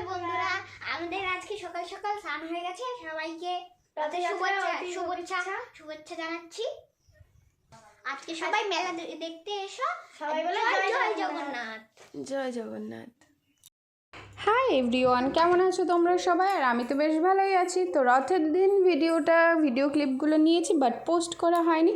সকাল বন্ধুরা, আমাদের আজকে সকাল সকাল স্নান হয়ে গেছে। সবাইকে রথের শুভেচ্ছা জানাচ্ছি। আজকে সবাই মেলা দেখতে এসো। সবাই বলে জয় জগন্নাথ। জয় জগন্নাথ। হাই এভরিওয়ান, কেমন আছো তোমরা সবাই? আর আমি তো বেশ ভালোই আছি। তো রথের দিন ভিডিও ক্লিপগুলো নিয়েছি, বাট পোস্ট করা হয়নি।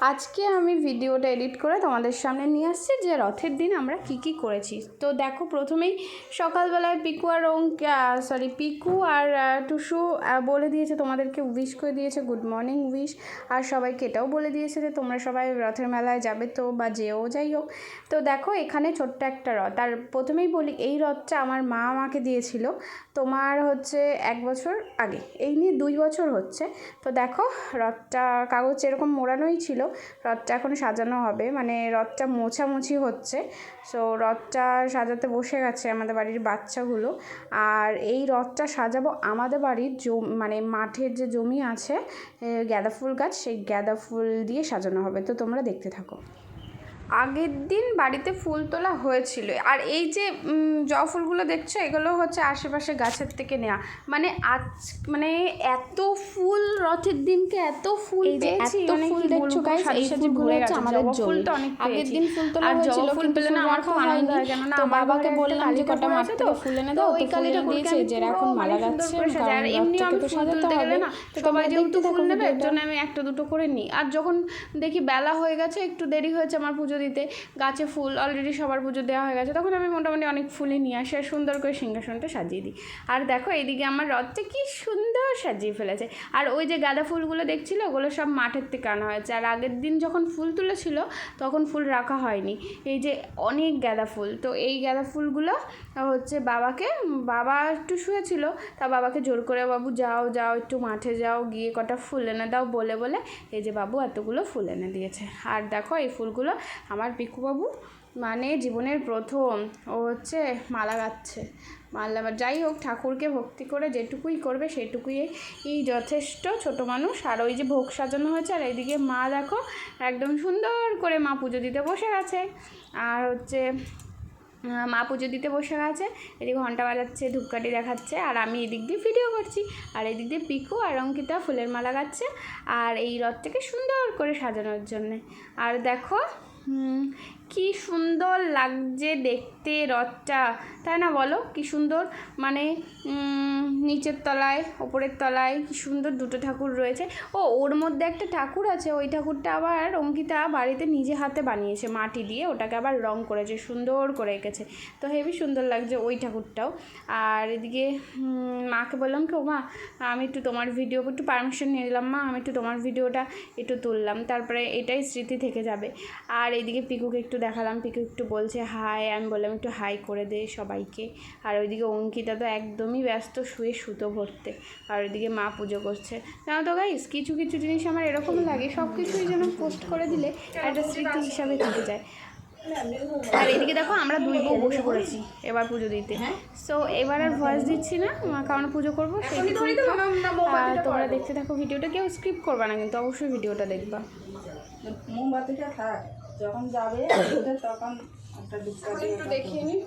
আজকে আমি ভিডিওটা এডিট করে তোমাদের সামনে নিয়ে আসছি যে রথের দিন আমরা কি করেছি। তো দেখো, প্রথমেই সকালবেলায় পিকু আর টুসু বলে দিয়েছে, তোমাদেরকে উইশ করে দিয়েছে, গুড মর্নিং উইশ। আর সবাইকে এটাও বলে দিয়েছে যে তোমরা সবাই রথের মেলায় যাবে, তো বা যেও যাই হোক। তো দেখো, এখানে ছোট্ট একটা রথ। আর প্রথমেই বলি, এই রথটা আমার মা আমাকে দিয়েছিল তোমার হচ্ছে 1 বছর আগে, এই নিয়ে 2 বছর হচ্ছে। তো দেখো, রথটা কাগজ এরকম মোড়ানোই ছিল, রথটা এখন সাজানো হবে, মানে রথটা মোছামুছি হচ্ছে। সো রথটা সাজাতে বসে গেছে আমাদের বাড়ির বাচ্চাগুলো। আর এই রথটা সাজাবো আমাদের বাড়ির মানে মাঠের যে জমি আছে, গাঁদা ফুল গাছ, সেই গাঁদা ফুল দিয়ে সাজানো হবে। তো তোমরা দেখতে থাকো। আগের দিন বাড়িতে ফুল তোলা হয়েছিল। আর এই যে ফুলগুলো দেখছো, এগুলো হচ্ছে আশেপাশে গাছের থেকে নেওয়া। মানে এত ফুল রথের দিনকে, এত ফুল পেয়েছি। এত ফুল দেখছো গাইস, এই ফুলগুলো হচ্ছে আমাদের ফুলটা অনেক আগের দিন ফুল তোলা হয়েছিল, ফুল পেলে না আমার খুব আনন্দ হয়, জানো না। তো বাবাকে বললাম যে কটা মাঠ থেকে ফুল এনে দাও, ওই কালিটা দিয়েছে, যে এখন মালা গাচ্ছে। আর এমনি আমি ফুল তুলতে গেলে না, সবাই যেহেতু ফুল নেবে, এর জন্য আমি একটা দুটো করে নিই। আর যখন দেখি বেলা হয়ে গেছে, একটু দেরি হয়েছে আমার পুজো দিতে, গাছে ফুল অলরেডি সবার পুজো দেওয়া হয়ে গেছে, তখন আমি মোটামুটি অনেক ফুলই নিয়ে আসি আর সুন্দর করে সিংহাসনটা সাজিয়ে দিই। আর দেখো, এইদিকে আমার রথটা কি সুন্দর সাজিয়ে ফেলেছে। আর ওই যে গাঁদা ফুলগুলো দেখছিল, ওগুলো সব মাঠের থেকে আনা হয়েছে। আর আগের দিন যখন ফুল তুলেছিল, তখন ফুল রাখা হয়নি। এই যে অনেক গাঁদা ফুল, তো এই গাঁদা ফুলগুলো হচ্ছে বাবা একটু শুয়েছিল, তা বাবাকে জোর করে, বাবু যাও একটু মাঠে যাও, গিয়ে কটা ফুল এনে দাও বলে এই যে বাবু এতগুলো ফুল এনে দিয়েছে। আর দেখো, এই ফুলগুলো আমার পিকু বাবু মানে জীবনের প্রথম ও হচ্ছে মালা গাচ্ছে। যাই হোক, ঠাকুরকে ভক্তি করে যেটুকুই করবে সেটুকুই এই যথেষ্ট, ছোট মানুষ। আর ওই যে ভোগ সাজানো হয়েছে, আর এইদিকে মা দেখো একদম সুন্দর করে মা পুজো দিতে বসে গেছে। আর হচ্ছে মা পুজো দিতে বসে গেছে, এদিকে ঘন্টা বাজাচ্ছে, ধূপকাঠি দেখাচ্ছে, আর আমি এদিক দিয়ে ভিডিও করছি। আর এদিক দিয়ে পিকু আর অঙ্কিতা ফুলের মালা গাচ্ছে, আর এই রথটাকে সুন্দর করে সাজানোর জন্যে। আর দেখো কি সুন্দর লাগছে দেখতে রথটা, তাই না বলো? কি সুন্দর, মানে নিচের তলায় ওপরের তলায় কি সুন্দর দুটো ঠাকুর রয়েছে। ওর মধ্যে একটা ঠাকুর আছে, ওই ঠাকুরটা আবার অঙ্কিতা বাড়িতে নিজে হাতে বানিয়েছে, মাটি দিয়ে ওটাকে আবার রং করেছে, সুন্দর করে এঁকেছে। তো হেবি সুন্দর লাগছে ওই ঠাকুরটাও। আর এদিকে মাকে বললাম কি, ও মা আমি একটু তোমার ভিডিও, একটু পারমিশন নিয়ে নিলাম মা, আমি একটু তোমার ভিডিওটা একটু তুললাম, তারপরে এটাই স্মৃতি থেকে যাবে। আর এইদিকে পিকুকে একটু দেখালাম, পিকু একটু বলছে হাই, আমি বললাম একটু হাই করে দে সবাইকে। আর ওইদিকে অঙ্কিতা তো একদমই ব্যস্ত, শুয়ে সুতো ভরতে। আর ওইদিকে মা পুজো করছে। জানো তো গাইস, কিছু জিনিস আমার এরকম লাগে, সব কিছুই যেন পোস্ট করে দিলে একটা স্মৃতি হিসাবে থেকে যায়। আর এদিকে দেখো, আমরা 2 বউ বসে পড়েছি এবার পুজো দিতে। সো এবার আর ভয়েস দিচ্ছি না, কারণ পুজো করবো সেইটুকুই। তোমরা দেখতে থাকো ভিডিওটা, কেউ স্কিপ করবা না কিন্তু, অবশ্যই ভিডিওটা দেখবা। মোমবাতিটা থাক, যখন যাবে তখন একটু দেখিয়ে নি।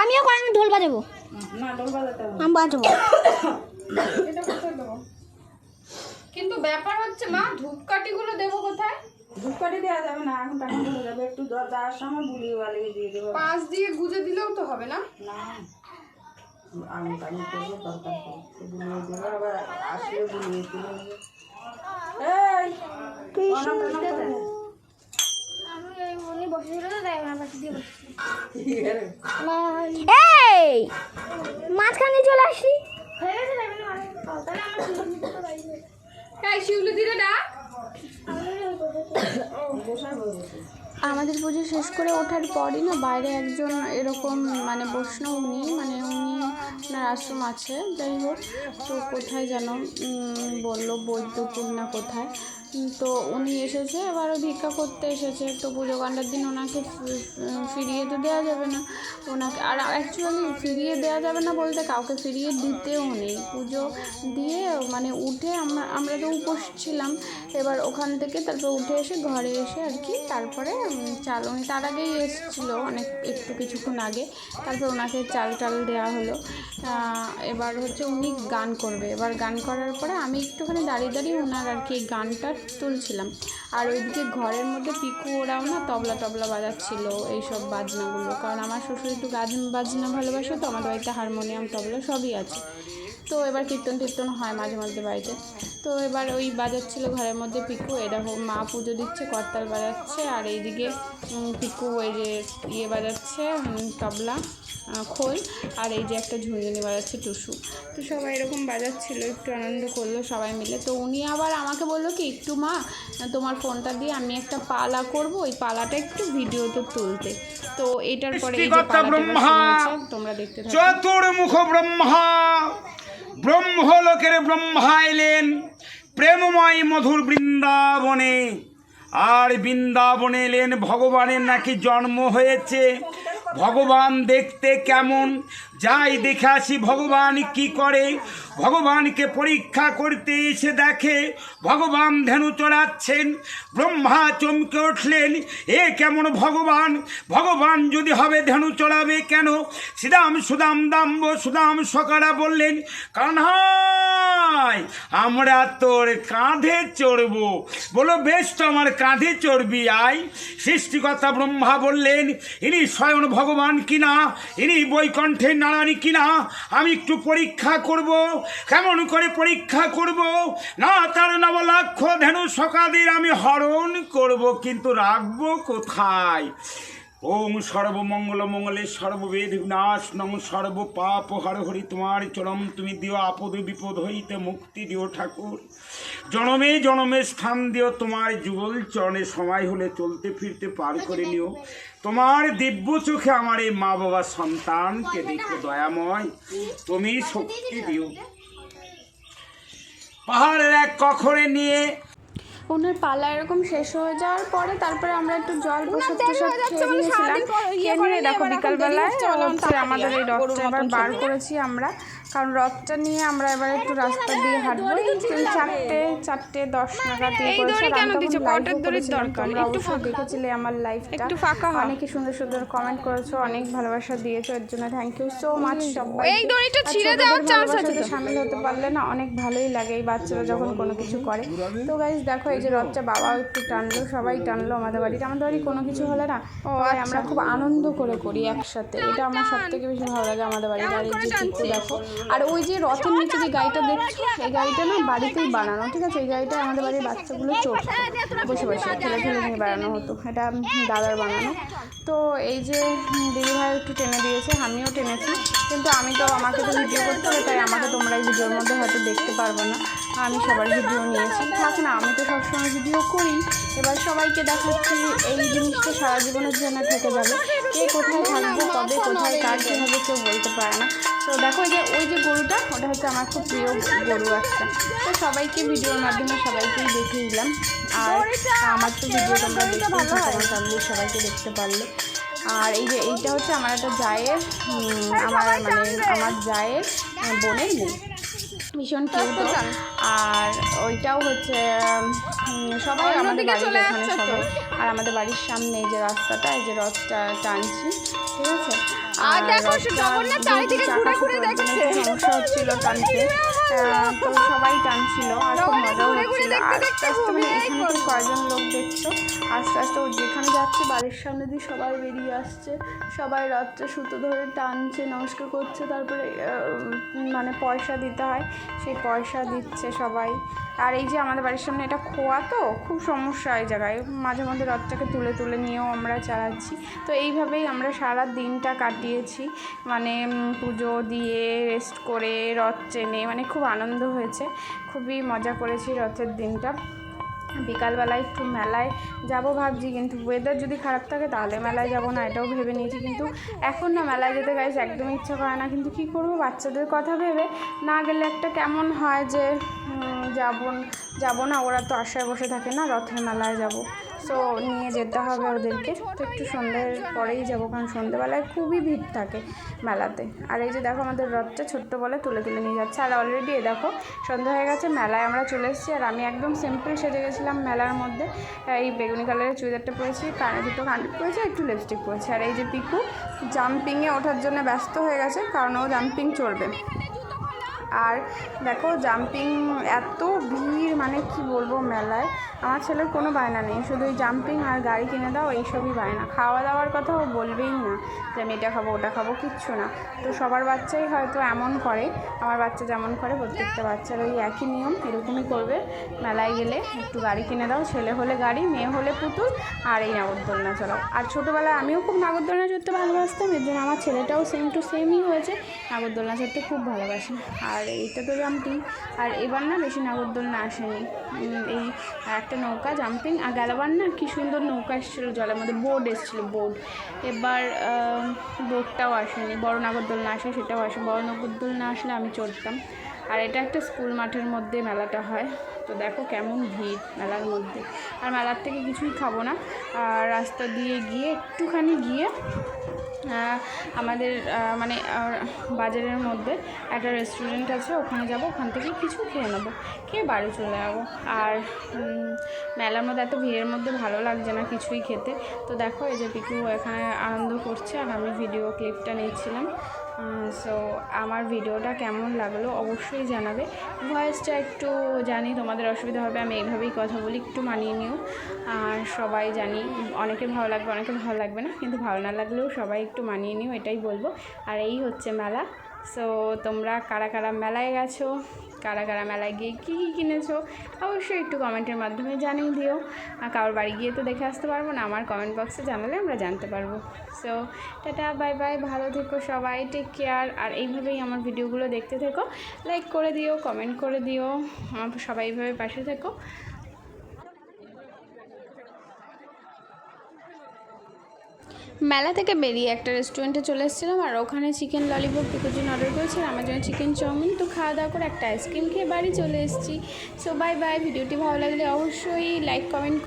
আমিও আমি ঢোল বাজাবো না, ঢোল বাজাতে হবে, আমি বাজাবো। এটা কোথায় দেবো? কিন্তু ব্যাপার হচ্ছে মা, ধূপকাঠিগুলো দেবো কোথায়? ধূপকাঠি দেওয়া যাবে না, এখন টাকা চলে যাবে, একটু যাওয়ার সময় বুলিয়ে বালিয়ে দিয়ে দেবো। পাঁচ দিয়ে গুজে দিলেও তো হবে না? না, আমি করবো, দরকার বুলিয়ে দেবো, আবার আসলে বুলিয়ে তুলে নেবো। মাঝখানে চলে আসি। আমাদের পুজো শেষ করে ওঠার পরই না, বাইরে একজন এরকম মানে বৈষ্ণব উনি, মানে ওনার আশ্রম আছে, যাই হোক, তো কোথায় যেন বললো, বৈদ্যপুর না কোথায়, তো উনি এসেছে, এবারও ভিক্ষা করতে এসেছে। তো পুজো কাণ্ডের দিন ওনাকে ফিরিয়ে তো দেওয়া যাবে না ওনাকে, আর অ্যাকচুয়ালি ফিরিয়ে দেওয়া যাবে না বলতে কাউকে ফিরিয়ে দিতেও নেই। পুজো দিয়ে মানে উঠে আমরা তো উপোস ছিলাম, এবার ওখান থেকে তারপর উঠে এসে ঘরে এসে আর কি তারপরে চাল, উনি তার আগেই এসেছিলো একটু কিছুক্ষণ আগে, তারপর ওনাকে চাল দেওয়া হলো। এবার হচ্ছে উনি গান করবে, এবার গান করার পরে আমি একটুখানি দাঁড়িয়ে ওনার আর কি গানটা তুলছিলাম। আর ওইদিকে ঘরের মধ্যে পিকু ওরাও না তবলা বাজাচ্ছিলো, এইসব বাজনাগুলো, কারণ আমার শ্বশুর একটু বাজনা ভালোবাসে, তো আমাদের বাড়িতে হারমোনিয়াম তবলা সবই আছে। তো এবার কীর্তন হয় মাঝে মধ্যে বাড়িতে। তো এবার ওই বাজাচ্ছিলো ঘরের মধ্যে পিকু, দেখো মা পুজো দিচ্ছে, করতাল বাজাচ্ছে, আর এইদিকে পিকু ওই যে বাজাচ্ছে তবলা খোল, আর এই যে একটা ঝুনঝুনি বাজাচ্ছে টুসু। তো সবাই এরকম বাজাচ্ছিলো, একটু আনন্দ করলো সবাই মিলে। তো উনি আবার আমাকে বললো কি, একটু মা তোমার ফোনটা দিয়ে আমি একটা পালা করব, ওই পালাটা একটু ভিডিওতে তুলতে। তো এটার পরে এই যে পালাটা তোমরা দেখতে থাকো। চতুর্মুখ ব্রহ্মা, ব্রহ্মলোকের ব্রহ্মা এলেন প্রেমময় মধুর বৃন্দাবনে, আর বৃন্দাবনে এলেন ভগবানের নাকি জন্ম হয়েছে। ভগবান দেখতে কেমন, যাই দেখে আসি ভগবান কি করে। ভগবানকে পরীক্ষা করতে এসে দেখে ভগবান ধেনু চড়াচ্ছেন। ব্রহ্মা চমকে উঠলেন, এ কেমন ভগবান, ভগবান যদি হবে ধেনু চড়াবে কেন? সুদাম দাম্ব সুদাম সকারা বললেন, কানহাই আমরা তোর কাঁধে চড়বো। বলো বেশ, তো আমার কাঁধে চড়বি আয়। সৃষ্টিকর্তা ব্রহ্মা বললেন, ইনি স্বয়ং ভগবান কিনা, ইনি বৈকুণ্ঠের নারায়ণ কিনা আমি একটু পরীক্ষা করব। কেমন করে পরীক্ষা করব? না তার নবলাক্ষ ধেনু সকাদের আমি হরণ করব, কিন্তু রাখবো কোথায়? ওম সর্বমঙ্গল মঙ্গলে সর্ববেদ বিনাশ নম সর্ব পাপ হর হরি, তোমার চরম তুমি দিও, আপদ বিপদ হইতে মুক্তি দিও ঠাকুর। জনমে জনমে স্থান দিও, তোমার যুগল চরণে সময় হলে চলতে ফিরতে পার করে নিও। তোমার দিব্য চোখে আমার এই মা বাবা সন্তানকে দেখো দয়াময়, তুমি শক্তি দিও। পাহাড়ের এক কখরে নিয়ে ওনার পালা এরকম শেষ হয়ে যাওয়ার পরে তারপরে আমরা একটু জল প্রসাদ খেয়ে নিয়েছিলাম। খেয়ে নিয়ে দেখো বিকালবেলায় হচ্ছে আমাদের এই রথটা এবার বার করেছি আমরা, কারণ রথটা নিয়ে আমরা এবার একটু রাস্তা দিয়ে হাঁটবো। 4:10 নাগাদ দেখেছিলে আমার লাইফটা, অনেকে সুন্দর সুন্দর কমেন্ট করেছো, অনেক ভালোবাসা দিয়েছো, এর জন্য থ্যাংক ইউ সো মাচ সবাই। সামিল হতে পারলে না অনেক ভালোই লাগে এই বাচ্চারা যখন কোনো কিছু করে। তো গাইজ দেখো এই যে রথটা বাবাও একটু টানলো, সবাই টানলো আমাদের বাড়িতে। আমাদের বাড়ি কোনো কিছু হলে না আমরা খুব আনন্দ করে করি একসাথে, এটা আমার সব থেকে বেশি ভালো লাগে আমাদের বাড়ির। আর এই যে চিত্র দেখো, আর ওই যে রথের নিচে যে গাড়িটা দেখছো, এই গাড়িটা না বাড়িতেই বানানো, ঠিক আছে? এই গাড়িটা আমাদের বাড়ির বাচ্চাগুলো চড়তো, বসে বসে ঠেলে নিয়ে বেড়ানো হতো, এটা দাদার বানানো। তো এই যে দিদিভাই একটু টেনে দিয়েছে, আমিও টেনেছি, কিন্তু আমাকে তো ভিডিও করতে হবে, তাই আমাকে তোমরা এই ভিডিওর মধ্যে হয়তো দেখতে পারবো না। আমি সবার ভিডিও নিয়েছি, থাক না, আমি তো সবসময় ভিডিও করি। এবার সবাইকে দেখাচ্ছি, এই জিনিসটা সারা জীবনের জন্য থেকে যাবে। কে কোথায় থাকবো, কবে কোথায় কার কী হবে কেউ বলতে পারে না। তো দেখো ওই যে গরুটা, ওটা হচ্ছে আমার খুব প্রিয় গরু একটা। তো সবাইকে ভিডিওর মাধ্যমে সবাইকেই দেখিয়ে দিলাম। আর আমার তো ভিডিও তোমরা দেখতে ফ্যামিলির সবাইকে দেখতে পারলে। আর এই যে এইটা হচ্ছে আমার একটা জায়ের, আমার জায়ের বোনের মেয়ে, ভীষণ কিউট। আর ওইটাও হচ্ছে সবাই আমাদের বাড়ির এখানে সবাই। আর আমাদের বাড়ির সামনে এই যে রাস্তাটা, এই যে রথটা টানছি, ঠিক আছে? আর সমস্যা হচ্ছিল টানতে, তো সবাই টানছিল আর খুব মজাও হচ্ছিল। আর আস্তে আস্তে এখানে তো কয়েকজন লোক দেখছো, আস্তে আস্তে যেখানে যাচ্ছে বাড়ির সামনে দিয়ে সবাই বেরিয়ে আসছে, সবাই রথটা সুতো ধরে টানছে, নমস্কার করছে, তারপরে পয়সা দিতে হয়, সেই পয়সা দিচ্ছে সবাই। আর এই যে আমাদের বাড়ির সামনে এটা খোয়া, তো খুব সমস্যা এই জায়গায়, মাঝে মধ্যে রথটাকে তুলে নিয়েও আমরা চালাচ্ছি। তো এইভাবেই আমরা সারা দিনটা কাটিয়েছি, পুজো দিয়ে রেস্ট করে রথ ট্রেনে, খুব আনন্দ হয়েছে, খুবই মজা করেছি রথের দিনটা। বিকালবেলায় একটু মেলায় যাব ভাবছি, কিন্তু ওয়েদার যদি খারাপ থাকে তাহলে মেলায় যাব না, এটাও ভেবে নিয়েছি। কিন্তু এখন না মেলায় যেতে গাইস একদমই ইচ্ছা করে না, কিন্তু কী করবো, বাচ্চাদের কথা ভেবে না গেলে একটা কেমন হয় যে যাবো না, ওরা তো আশায় বসে থাকে না রথের মেলায় যাব, সো নিয়ে যেতে হবে ওদেরকে। তো একটু সন্ধ্যের পরেই যাবো, কারণ সন্ধ্যেবেলায় খুবই ভিড় থাকে মেলাতে। আর এই যে দেখো আমাদের রথটা ছোট্ট বলে তুলে নিয়ে যাচ্ছে। আর অলরেডি দেখো সন্ধ্যা হয়ে গেছে, মেলায় আমরা চলে এসেছি। আর আমি একদম সিম্পল সেজে গেছিলাম মেলার মধ্যে, এই বেগুনি কালারের চুড়িদারটা পরেছি, কানে দুটো কানের পরেছি, একটু লিপস্টিক পরেছি। আর এই যে পিকু জাম্পিংয়ে ওঠার জন্য ব্যস্ত হয়ে গেছে, কারণ ও জাম্পিং চড়বে। আর দেখো জাম্পিং এত ভিড়, মানে কি বলবো মেলায়। আমার ছেলের কোনো বায়না নেই, শুধু ওই জাম্পিং আর গাড়ি কিনে দাও এইসবই বায়না। খাওয়া দাওয়ার কথা ও বলবেই না যে আমি এটা খাবো ওটা খাবো, কিচ্ছু না। তো সবার বাচ্চাই হয়তো এমন করে, আমার বাচ্চা যেমন করে প্রত্যেকটা বাচ্চার ওই একই নিয়ম, এরকমই করবে। মেলায় গেলে একটু গাড়ি কিনে দাও, ছেলে হলে গাড়ি, মেয়ে হলে পুতুল, আর এই নাগরদোলনা চলাও। আর ছোটোবেলায় আমিও খুব নাগরদোলনা চড়তে ভালোবাসতাম, এর জন্য আমার ছেলেটাও সেম টু সেমই হয়েছে, নাগরদোলনা চড়তে খুব ভালোবাসে। আর এইটা তো জাম্পিং, আর এবার না বেশি নাগরদোলনা আসেনি, এই একটা নৌকা জাম্পিং, আর গেলাবার না কি সুন্দর নৌকা এসেছিলো জলের মধ্যে, বোর্ড এসেছিলো বোর্ড। এবার বোর্ডটাও আসেনি, বড় নাগরদোলনা আসে সেটাও আসে, বড় নাগরদোলনা আসলে আমি চড়তাম। আর এটা একটা স্কুল মাঠের মধ্যে মেলাটা হয়। তো দেখো কেমন ভিড় মেলার মধ্যে। আর মেলার থেকে কিছুই খাবো না, আর রাস্তা দিয়ে গিয়ে একটুখানি গিয়ে আমাদের মানে বাজারের মধ্যে একটা রেস্টুরেন্ট আছে, ওখানে যাব, ওখান থেকে কিছু খেয়ে নেবো, খেয়ে বাড়ি চলে যাবো। আর মেলার মধ্যে এত ভিড়ের মধ্যে ভালো লাগছে না কিছুই খেতে। তো দেখো এই যে পিকু এখানে আনন্দ করছে, আর আমি ভিডিও ক্লিপটা নিচ্ছিলাম। সো আমার ভিডিওটা কেমন লাগলো অবশ্যই জানাবে। ভয়েসটা একটু জানি তোমাদের অসুবিধা হবে, আমি এইভাবেই কথা বলি, একটু মানিয়ে নিও। আর সবাই জানি অনেকের ভালো লাগবে, অনেকের ভালো লাগবে না, কিন্তু ভালো না লাগলেও সবাই একটু মানিয়ে নিও, এটাই বলবো। আর এই হচ্ছে মেলা। সো তোমরা কারা কারা মেলায় গেছো, কারা কারা মেলায় গিয়ে কী কী কিনেছো, অবশ্যই একটু কমেন্টের মাধ্যমে জানিয়ে দিও। আর কারোর বাড়ি গিয়ে তো দেখে আসতে পারবো না, আমার কমেন্ট বক্সে জানালে আমরা জানতে পারবো। সো টাটা, বাই বাই, ভালো থেকো সবাই, টেক কেয়ার। আর এইভাবেই আমার ভিডিওগুলো দেখতে থেকো, লাইক করে দিও, কমেন্ট করে দিও, সবাই এইভাবে পাশে থেকো। মেলা থেকে বেরিয়ে একটা রেস্টুরেন্টে চলে এসেছিলাম, আর ওখানে চিকেন ললিপপ পিকুর জন্য অর্ডার করেছি, আমার জন্য চিকেন চাউমিন। তো খাওয়া দাওয়া করে একটা আইসক্রিম খেয়ে বাড়ি চলে এসেছি। So bye bye. ভিডিওটি ভালো লাগলে অবশ্যই লাইক কমেন্ট